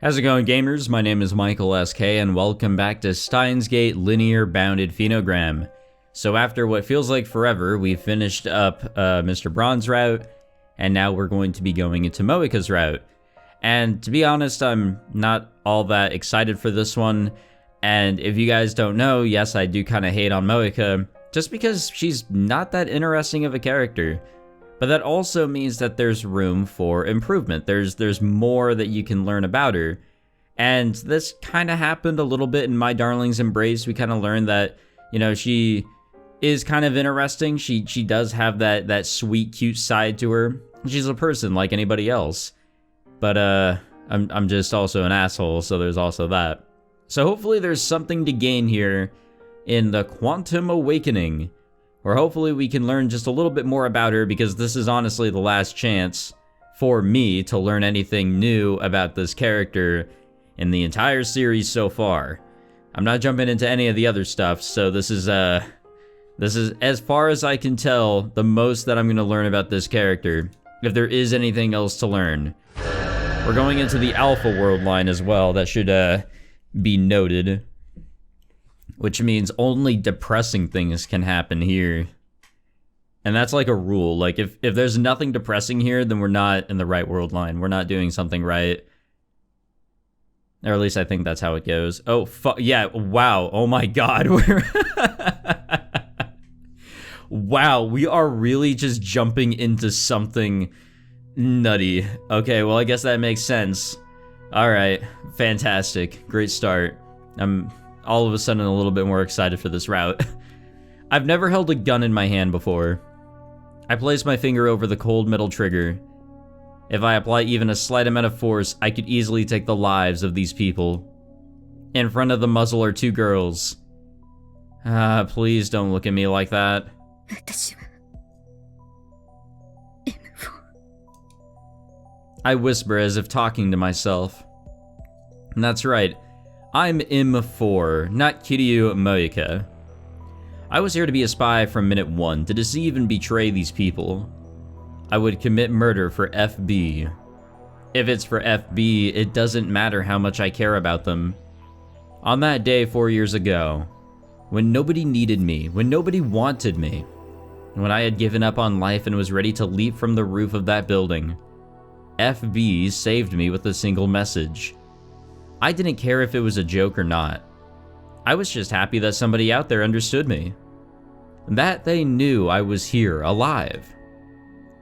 How's it going, gamers? My name is Michael SK, and welcome back to Steins Linear Bounded Phenogram. So after what feels like forever, we finished up Mr. Braun's route, and now we're going to be going into Moeka's route. And to be honest, I'm not all that excited for this one, and if you guys don't know, yes, I do kind of hate on Moeka, just because she's not that interesting of a character. But that also means that there's room for improvement. There's more that you can learn about her. And this kind of happened a little bit in My Darling's Embrace. We kind of learned that, you know, she is kind of interesting. She does have that sweet, cute side to her. She's a person like anybody else. But I'm just also an asshole, so there's also that. So hopefully there's something to gain here in the Quantum Awakening, or hopefully we can learn just a little bit more about her, because this is honestly the last chance for me to learn anything new about this character in the entire series so far. I'm not jumping into any of the other stuff, so this is as far as I can tell, the most that I'm going to learn about this character, if there is anything else to learn. We're going into the Alpha World line as well, that should be noted. Which means only depressing things can happen here. And that's like a rule. Like, if there's nothing depressing here, then we're not in the right world line. We're not doing something right. Or at least I think that's how it goes. Oh, yeah, wow. Oh my god. Wow, we are really just jumping into something nutty. Okay, well, I guess that makes sense. Alright, fantastic. Great start. I'm all of a sudden a little bit more excited for this route. I've never held a gun in my hand before. I place my finger over the cold metal trigger. If I apply even a slight amount of force, I could easily take the lives of these people. In front of the muzzle are two girls. Please don't look at me like that. I whisper as if talking to myself. And that's right. I'm M4, not Kiryu Moeka. I was here to be a spy from minute 1, to deceive and betray these people. I would commit murder for FB. If it's for FB, it doesn't matter how much I care about them. On that day 4 years ago, when nobody needed me, when nobody wanted me, when I had given up on life and was ready to leap from the roof of that building, FB saved me with a single message. I didn't care if it was a joke or not. I was just happy that somebody out there understood me. That they knew I was here, alive.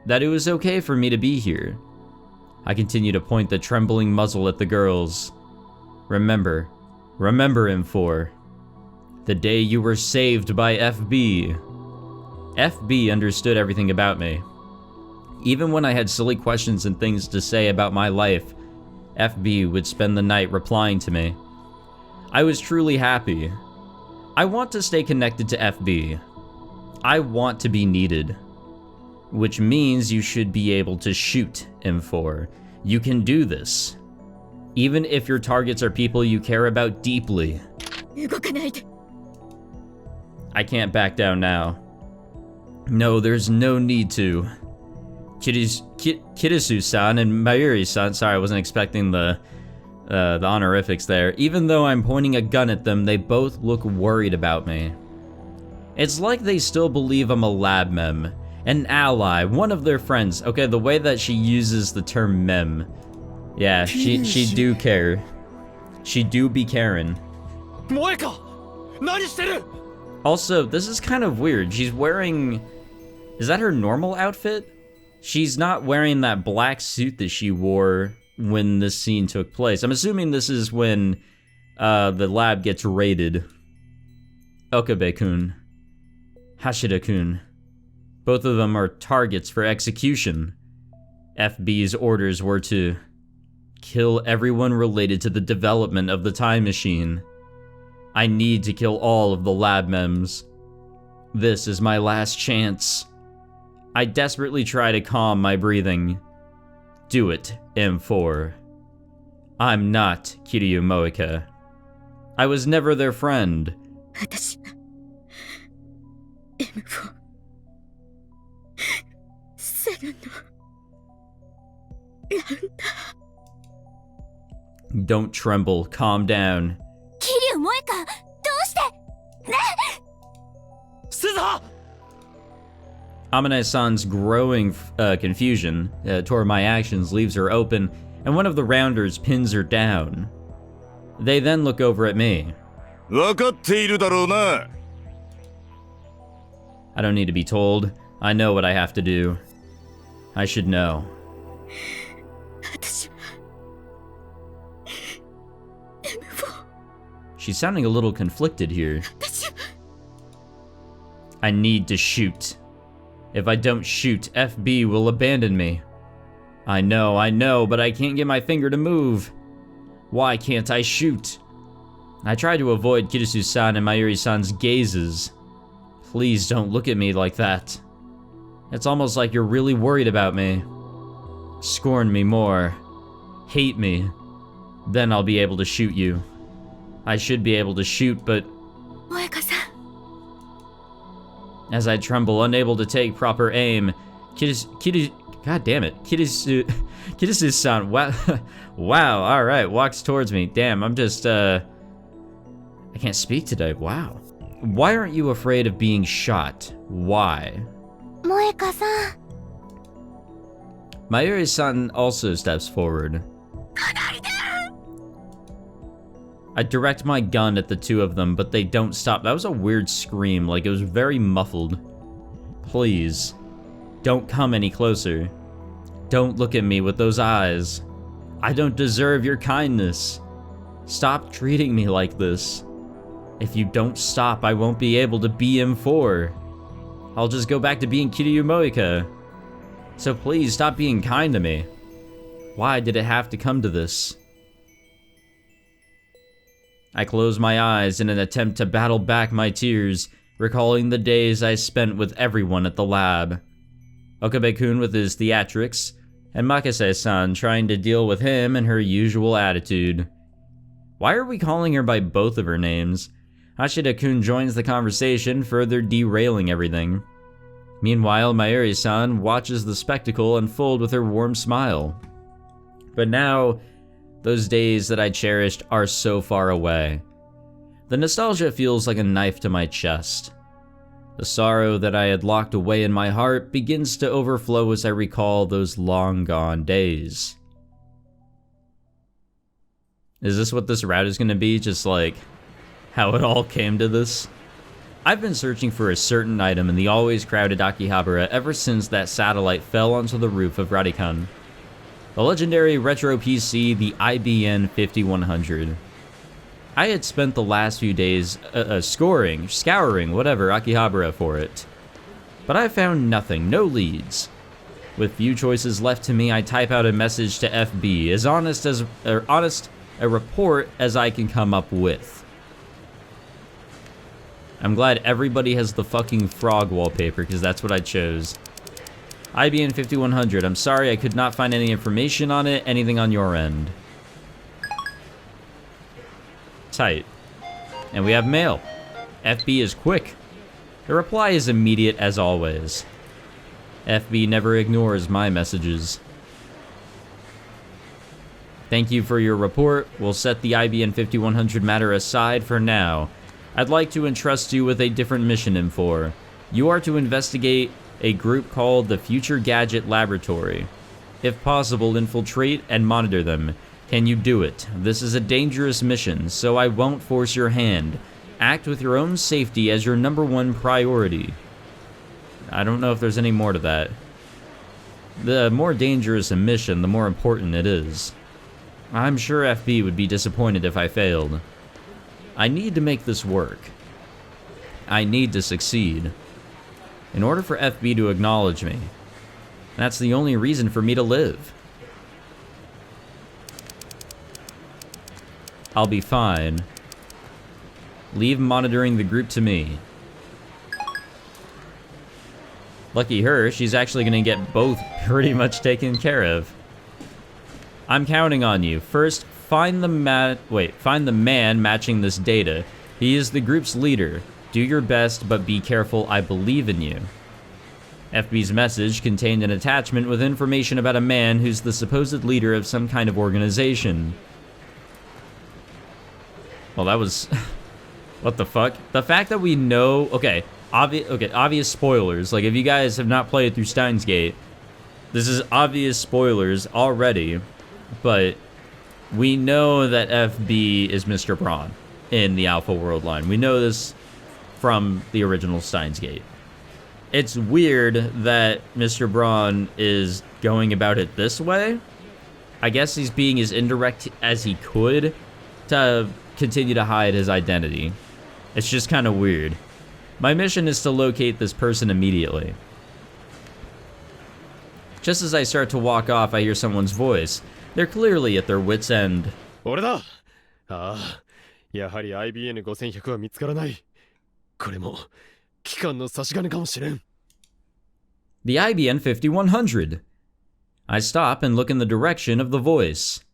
That it was okay for me to be here. I continue to point the trembling muzzle at the girls. Remember M4. The day you were saved by FB. FB understood everything about me. Even when I had silly questions and things to say about my life, FB would spend the night replying to me. I was truly happy. I want to stay connected to FB. I want to be needed. Which means you should be able to shoot M4. You can do this. Even if your targets are people you care about deeply. I can't back down now. No, there's no need to. Kirisu-san and Mayuri-san, sorry, I wasn't expecting the honorifics there. Even though I'm pointing a gun at them, they both look worried about me. It's like they still believe I'm a lab mem, an ally, one of their friends. Okay, the way that she uses the term mem. Yeah, she do care. She do be caring. Moeka! Also, this is kind of weird. She's wearing... Is that her normal outfit? She's not wearing that black suit that she wore when this scene took place. I'm assuming this is when the lab gets raided. Okabe-kun. Hashida-kun. Both of them are targets for execution. FB's orders were to kill everyone related to the development of the time machine. I need to kill all of the lab mems. This is my last chance. I desperately try to calm my breathing. Do it, M4. I'm not Kiryu Moeka. I was never their friend. Don't tremble, calm down. Kiryu Moeka, どうしてね Amane-san's growing confusion toward my actions leaves her open, and one of the rounders pins her down. They then look over at me. 分かっているだろうな。 I don't need to be told. I know what I have to do. I should know. 私は M4 She's sounding a little conflicted here. 私は I need to shoot. If I don't shoot, FB will abandon me. I know, but I can't get my finger to move. Why can't I shoot? I try to avoid Kirisu-san and Mayuri-san's gazes. Please don't look at me like that. It's almost like you're really worried about me. Scorn me more. Hate me. Then I'll be able to shoot you. I should be able to shoot, but... Moeka-san. As I tremble, unable to take proper aim, God damn it. Kirisu-san, wow, alright, walks towards me. Damn, I'm just, I can't speak today, wow. Why aren't you afraid of being shot? Why? Moeka-san. Mayuri-san also steps forward. I direct my gun at the two of them, but they don't stop. That was a weird scream, like it was very muffled. Please, don't come any closer. Don't look at me with those eyes. I don't deserve your kindness. Stop treating me like this. If you don't stop, I won't be able to be M4. I'll just go back to being Kiryu Moeka. So please, stop being kind to me. Why did it have to come to this? I close my eyes in an attempt to battle back my tears, recalling the days I spent with everyone at the lab. Okabe-kun with his theatrics, and Makase-san trying to deal with him and her usual attitude. Why are we calling her by both of her names? Hashida-kun joins the conversation, further derailing everything. Meanwhile, Mayuri-san watches the spectacle unfold with her warm smile. But now, those days that I cherished are so far away. The nostalgia feels like a knife to my chest. The sorrow that I had locked away in my heart begins to overflow as I recall those long-gone days. Is this what this route is going to be? Just like how it all came to this? I've been searching for a certain item in the always crowded Akihabara ever since that satellite fell onto the roof of Radikan. The legendary retro PC, the IBN 5100. I had spent the last few days scouring, whatever, Akihabara for it. But I found nothing, no leads. With few choices left to me, I type out a message to FB, as honest a report as I can come up with. I'm glad everybody has the fucking frog wallpaper, because that's what I chose. IBN 5100, I'm sorry I could not find any information on it, anything on your end. Tight. And we have mail. FB is quick. The reply is immediate as always. FB never ignores my messages. Thank you for your report. We'll set the IBN 5100 matter aside for now. I'd like to entrust you with a different mission, M4. You are to investigate a group called the Future Gadget Laboratory. If possible, infiltrate and monitor them. Can you do it? This is a dangerous mission, so I won't force your hand. Act with your own safety as your #1 priority. I don't know if there's any more to that. The more dangerous a mission, the more important it is. I'm sure FB would be disappointed if I failed. I need to make this work. I need to succeed. In order for FB to acknowledge me. That's the only reason for me to live. I'll be fine. Leave monitoring the group to me. Lucky her, she's actually gonna get both pretty much taken care of. I'm counting on you. First, find the man matching this data. He is the group's leader. Do your best, but be careful, I believe in you. FB's message contained an attachment with information about a man who's the supposed leader of some kind of organization. Well, that was... what the fuck? The fact that we know... Okay, obvious spoilers. Like, if you guys have not played through Steins Gate, this is obvious spoilers already, but we know that FB is Mr. Braun in the Alpha World line. We know this from the original Steins Gate. It's weird that Mr. Braun is going about it this way. I guess he's being as indirect as he could to continue to hide his identity. It's just kind of weird. My mission is to locate this person immediately. Just as I start to walk off, I hear someone's voice. They're clearly at their wits' end. 俺だ。ああ、やはり IBN5100 は見つからない。これも機関の差し金かもしれん。The IBN 5100. I stop and look in the direction of the voice.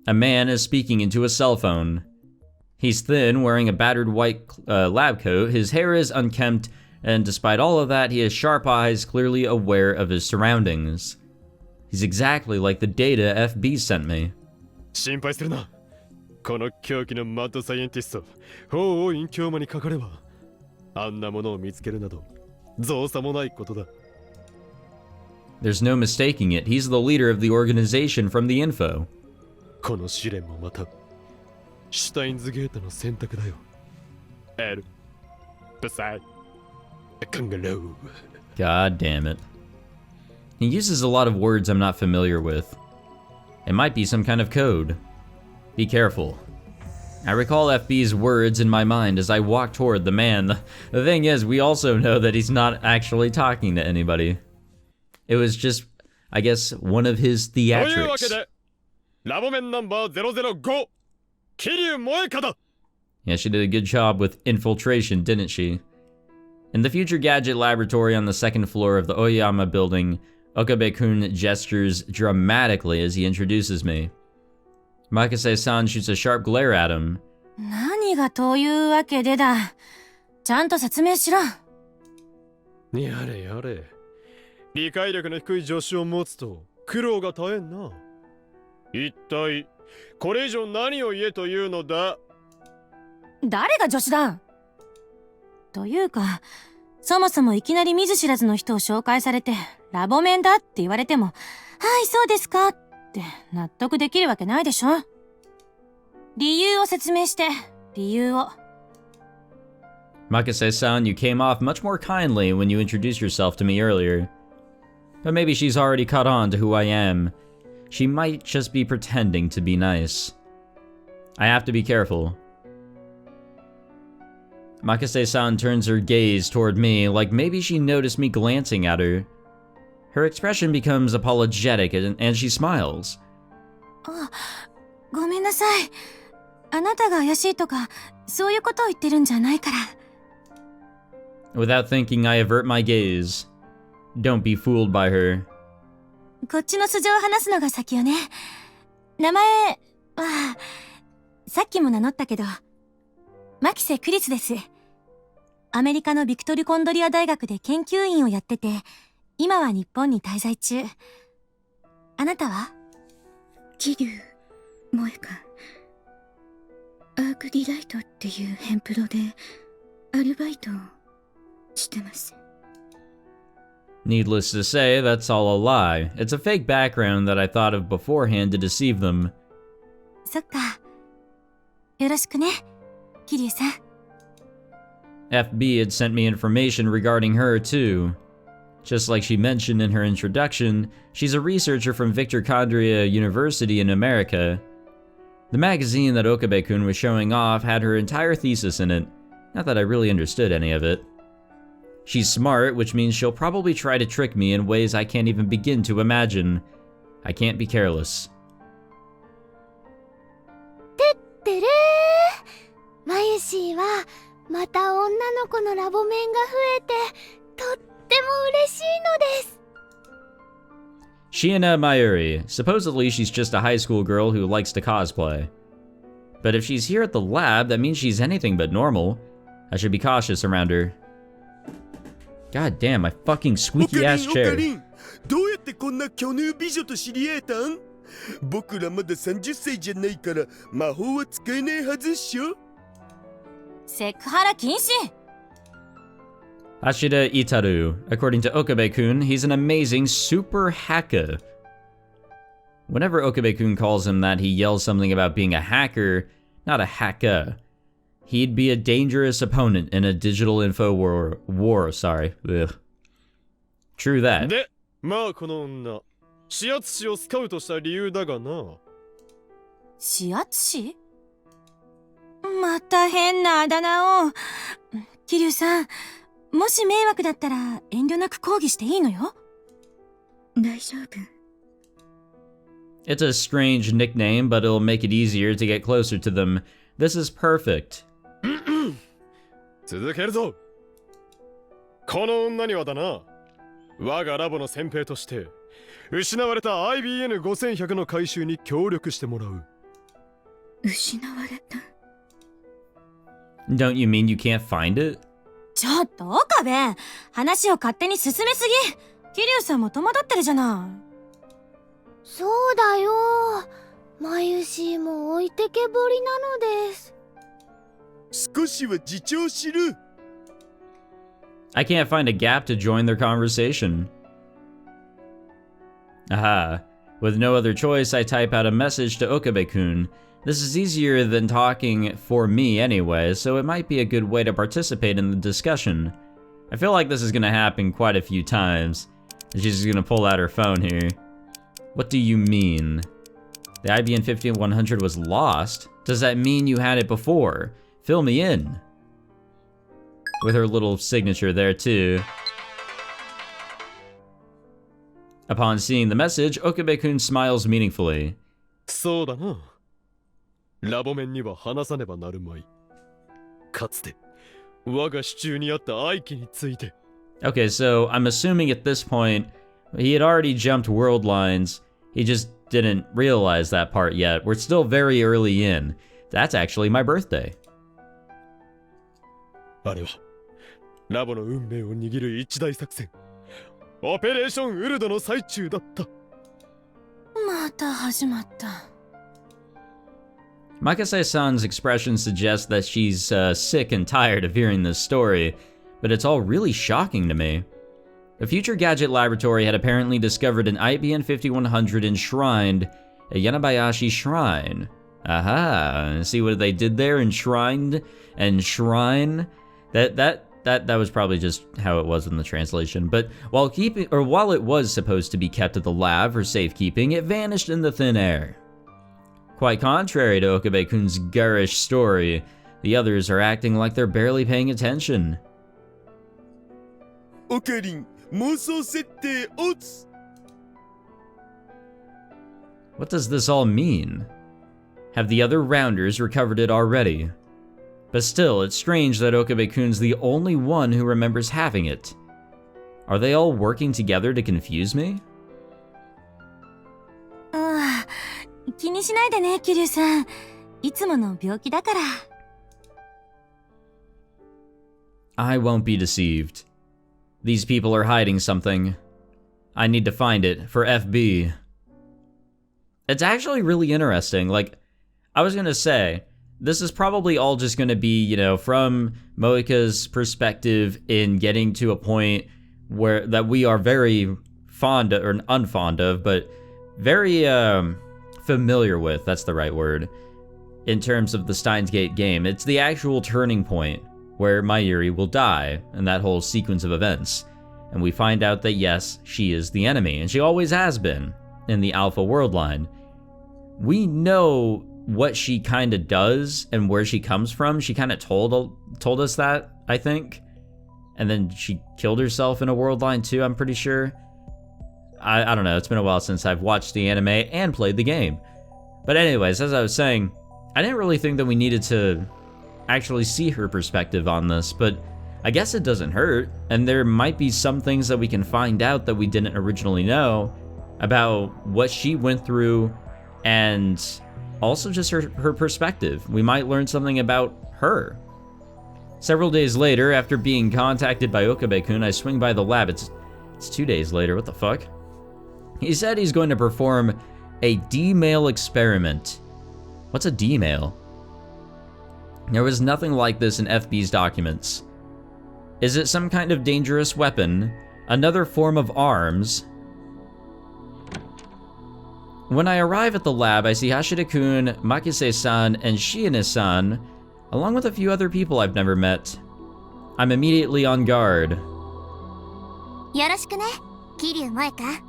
A man is speaking into a cell phone. He's thin, wearing a battered white lab coat, his hair is unkempt, and despite all of that, he has sharp eyes, clearly aware of his surroundings. He's exactly like the data FB sent me. 心配するな。この狂気のマッドサイエンティスト、法を隠居魔にかかれば、あんなものを見つけるなど、造作もないことだ。There's no mistaking it. He's the leader of the organization from the info. この試練もまた、シュタインズゲートの選択だよ。L、ブサイ、カンガロー。God damn it. He uses a lot of words I'm not familiar with. It might be some kind of code. Be careful. I recall FB's words in my mind as I walk toward the man. The thing is, we also know that he's not actually talking to anybody. It was just, I guess, one of his theatrics. ラボメンナンバー005、桐生萌香だ。 Yeah, she did a good job with infiltration, didn't she? In the Future Gadget Laboratory on the second floor of the Oyama building, Okabe-kun gestures dramatically as he introduces me. Makase-san shoots a sharp glare at him. 何がというわけでだ。ちゃんと説明しろ。やれやれ。理解力の低い助手を持つと苦労が絶えんな。一体これ以上何を言えというのだ。誰が助手だ。というか、そもそもいきなり見ず知らずの人を紹介されてラボメンだって言われても、はいそうですかって納得できるわけないでしょ。理由を説明して、理由を。Makase-san, you came off much more kindly when you introduced yourself to me earlier. But maybe she's already caught on to who I am. She might just be pretending to be nice. I have to be careful. Makase-san turns her gaze toward me, like maybe she noticed me glancing at her. Her expression becomes apologetic and she smiles. あ、ごめんなさい。あなたが怪しいとか、そういうことを言ってるんじゃないから。Without thinking, I avert my gaze. Don't be fooled by her. こっちの素性を話すのが先よね。名前は、さっきも名乗ったけど、牧瀬クリスです。アメリカのビクトル・コンドリア大学で研究員をやってて、今は日本に滞在中。あなたは？桐生萌香。アークディライトっていうヘンプロでアルバイトをしてます。Needless to say, that's all a lie. It's a fake background that I thought of beforehand to deceive them. そっか。よろしくね、桐生さん。FB had sent me information regarding her, too. Just like she mentioned in her introduction, she's a researcher from Victor Condria University in America. The magazine that Okabe-kun was showing off had her entire thesis in it. Not that I really understood any of it. She's smart, which means she'll probably try to trick me in ways I can't even begin to imagine. I can't be careless. てってれー。マユシーはまた女の子のラボメンが増えてとっても嬉しいのです。 Shiina Mayuri. Supposedly she's just a high school girl who likes to cosplay. But if she's here at the lab, that means she's anything but normal. I should be cautious around her. God damn, my fucking squeaky ass chair. どうやってこんな巨乳美女と知り合えたん？僕らまだ30歳じゃないから魔法は使えないはずっしょ。セクハラ禁止。 Hashida Itaru. According to Okabe-kun, he's an amazing super hacker. Whenever Okabe-kun calls him that, he yells something about being a hacker, not a hacker. He'd be a dangerous opponent in a digital info war. Sorry. Ugh. True that. で、まあこの女、視圧師をスカウトした理由だがな。指圧師？また変なあだ名を。桐生さん、もし迷惑だったら遠慮なく抗議していいのよ。大丈夫。It's a strange nickname, but it'll make it easier to get closer to them. This is perfect. 続けるぞ。この女にはだな、我がラボの先兵として失われた IBN5100 の回収に協力してもらう。失われた。Don't you mean you can't find it? ちょっと岡部、話を勝手に進めすぎ。桐生さんも戸惑ってるじゃない。そうだよ。マユシーも置いてけぼりなのです。少しは自重しろ。I can't find a gap to join their conversation. Aha. With no other choice, I type out a message to Okabe-kun. This is easier than talking for me anyway, so it might be a good way to participate in the discussion. I feel like this is gonna happen quite a few times. She's just gonna pull out her phone here. What do you mean? The IBN 5100 was lost? Does that mean you had it before? Fill me in. With her little signature there too. Upon seeing the message, Okabe-kun smiles meaningfully. そうだな。ラボ面には話さねばなるまい。かつて我が手中にあった愛機について。Okay, so I'm assuming at this point, he had already jumped world lines. He just didn't realize that part yet. We're still very early in. That's actually my birthday. あれはラボの運命を握る一大作戦、オペレーションウルドの最中だった。また始まった。Makase-san's expression suggests that she's sick and tired of hearing this story, but it's all really shocking to me. A future gadget laboratory had apparently discovered an IBN 5100 enshrined at Yanabayashi Shrine. Aha, see what they did there? Enshrined and shrine? That was probably just how it was in the translation. But while it was supposed to be kept at the lab for safekeeping, it vanished in the thin air. Quite contrary to Okabe-kun's garish story, the others are acting like they're barely paying attention. オカリン、妄想設定オツ。 What does this all mean? Have the other rounders recovered it already? But still, it's strange that Okabe-kun's the only one who remembers having it. Are they all working together to confuse me? ああ、気にしないでね、桐生さん。いつもの病気だから。I won't be deceived. These people are hiding something. I need to find it for FB. It's actually really interesting. Like, I was gonna say, this is probably all just gonna be, you know, from Moeka's perspective in getting to a point where that we are very fond of, or unfond of, but very familiar with, that's the right word, in terms of the Steins Gate game. It's the actual turning point where Mayuri will die in that whole sequence of events. And we find out that yes, she is the enemy, and she always has been in the Alpha world line. We know what she kind of does and where she comes from. She kind of told us that, I think. And then she killed herself in a world line too, I'm pretty sure. I don't know, it's been a while since I've watched the anime and played the game. But anyways, as I was saying, I didn't really think that we needed to actually see her perspective on this, but I guess it doesn't hurt, and there might be some things that we can find out that we didn't originally know about what she went through, and also just her perspective. We might learn something about her. Several days later, after being contacted by Okabe-kun, I swing by the lab. It's 2 days later, what the fuck? He said he's going to perform A D-mail experiment. What's a D-mail? There was nothing like this in FB's documents. Is it some kind of dangerous weapon? Another form of arms? When I arrive at the lab, I see Hashida-kun, Makise-san, and Shione-san, along with a few other people I've never met. I'm immediately on guard. よろしくね、桐生萌香。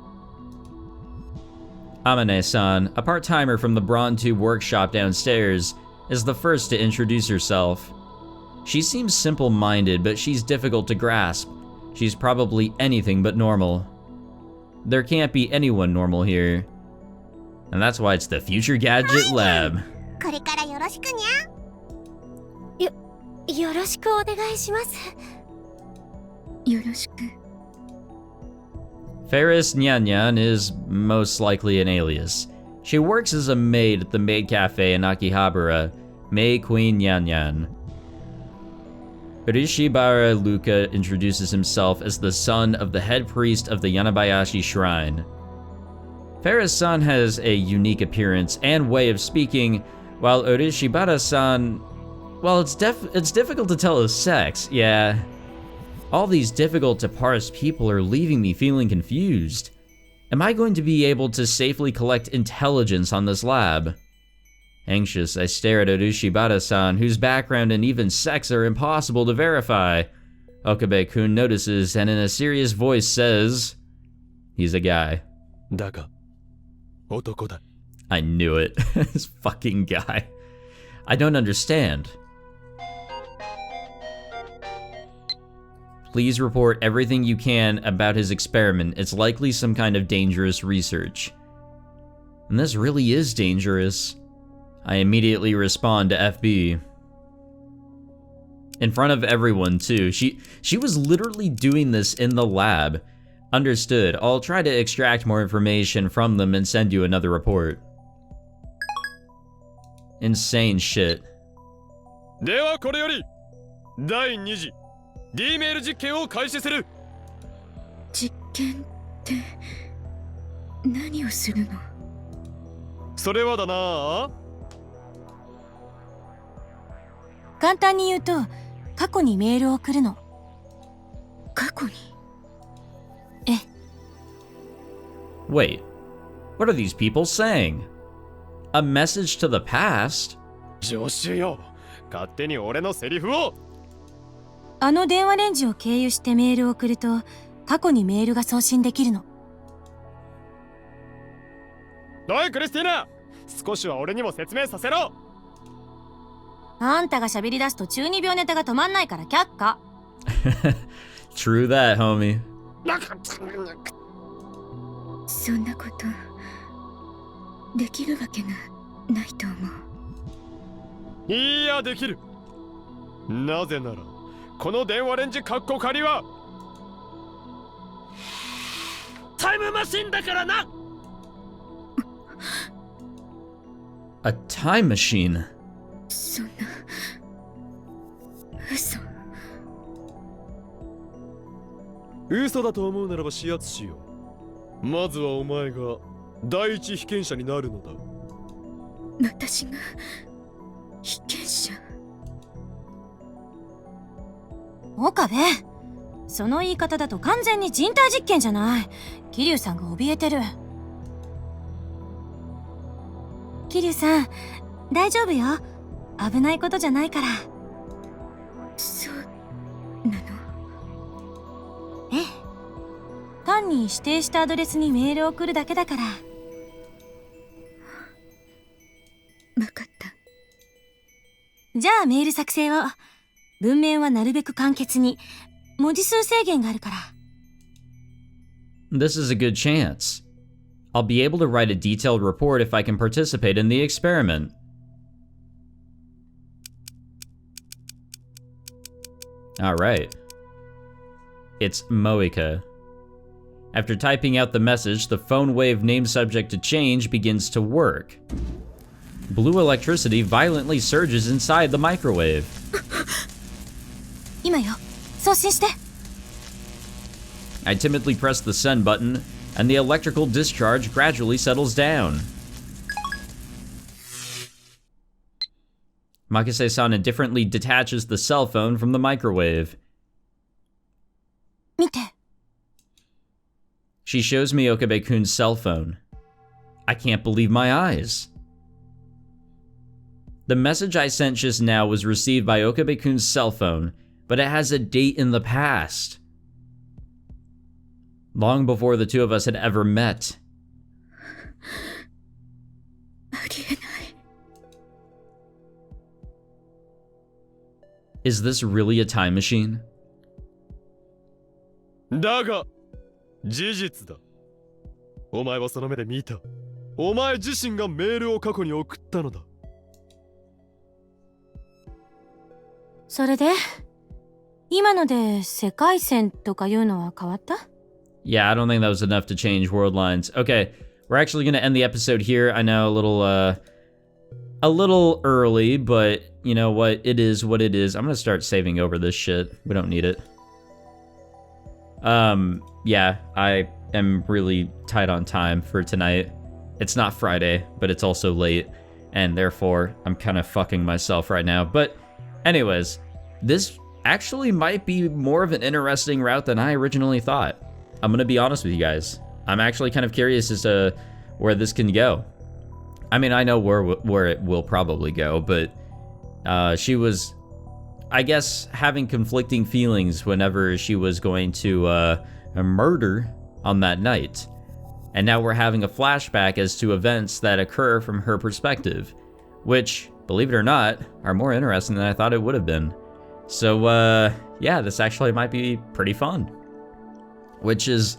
Amane-san, a part-timer from the Brawn 2 workshop downstairs, is the first to introduce herself. She seems simple-minded, but she's difficult to grasp. She's probably anything but normal. There can't be anyone normal here. And that's why it's the Future Gadget Lab. これからよろしくにゃ。よろしくお願いします。よろしく。 Ferris Nyanyan is most likely an alias. She works as a maid at the maid cafe in Akihabara, May Queen Nyanyan. Urishibara Luka introduces himself as the son of the head priest of the Yanabayashi Shrine. Ferris-san has a unique appearance and way of speaking, while Urishibara-san, well, it's difficult to tell his sex, yeah. All these difficult to parse people are leaving me feeling confused. Am I going to be able to safely collect intelligence on this lab? Anxious, I stare at Urishibara-san, whose background and even sex are impossible to verify. Okabe-kun notices and in a serious voice says, he's a guy. だが、男だ。 I knew it. This fucking guy. I don't understand. Please report everything you can about his experiment. It's likely some kind of dangerous research. And this really is dangerous. I immediately respond to FB. In front of everyone, too. She was literally doing this in the lab. Understood. I'll try to extract more information from them and send you another report. Insane shit. ではこれより第2次 D メール実験を開始する。実験って何をするの？それはだな。簡単に言うと、過去にメールを送るの。過去に？ええ。 Wait, what are these people saying? A message to the past? 助手よ、勝手に俺のセリフを。あの電話レンジを経由してメールを送ると、過去にメールが送信できるの。おいクリスティーナ、少しは俺にも説明させろ。あんたが喋り出すと中二病ネタが止まんないから却下。True that, homie. そんなことできるわけがないと思う。いやできる。なぜならこの電話レンジカッコ仮はタイムマシンだからな。A time machine. そんな嘘。嘘だと思うならば指圧しよう。まずはお前が第一被験者になるのだ。私が被験者？岡部、その言い方だと完全に人体実験じゃない。桐生さんが怯えてる。桐生さん、大丈夫よ。危ないことじゃないから。そうなの？ええ。単に指定したアドレスにメールを送るだけだから。わかった。じゃあメール作成を。文面はなるべく簡潔に。文字数制限があるから。This is a good chance. I'll be able to write a detailed report if I can participate in the experiment. Alright. It's Moeka. After typing out the message, the phone wave named subject to change begins to work. Blue electricity violently surges inside the microwave. 今よ、送信して。I timidly press the send button, and the electrical discharge gradually settles down. Makise-san indifferently detaches the cell phone from the microwave. 見て。 She shows me Okabe-kun's cell phone. I can't believe my eyes. The message I sent just now was received by Okabe-kun's cell phone, but it has a date in the past. Long before the two of us had ever met. ありえない。 Is this really a time machine? だが事実だ。お前はその目で見た。お前自身がメールを過去に送ったのだ。それで今ので世界線とかいうのは変わった？ Yeah, I don't think that was enough to change world lines. Okay, we're actually going to end the episode here. I know a little early, but you know what? It is what it is. I'm going to start saving over this shit. We don't need it. Yeah, I am really tight on time for tonight. It's not Friday, but it's also late, and therefore I'm kind of fucking myself right now. But anyways, this actually might be more of an interesting route than I originally thought. I'm gonna be honest with you guys. I'm actually kind of curious as to where this can go. I mean, I know where it will probably go, but she was, I guess, having conflicting feelings whenever she was going to murder on that night. And now we're having a flashback as to events that occur from her perspective, which, believe it or not, are more interesting than I thought it would have been. So, yeah, this actually might be pretty fun. Which is,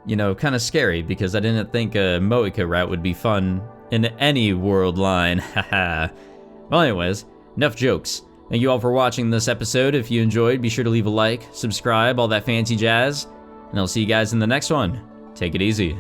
you know, kind of scary, because I didn't think a Moeka route would be fun in any world line. Haha. Well, anyways, enough jokes. Thank you all for watching this episode. If you enjoyed, be sure to leave a like, subscribe, all that fancy jazz, and I'll see you guys in the next one. Take it easy.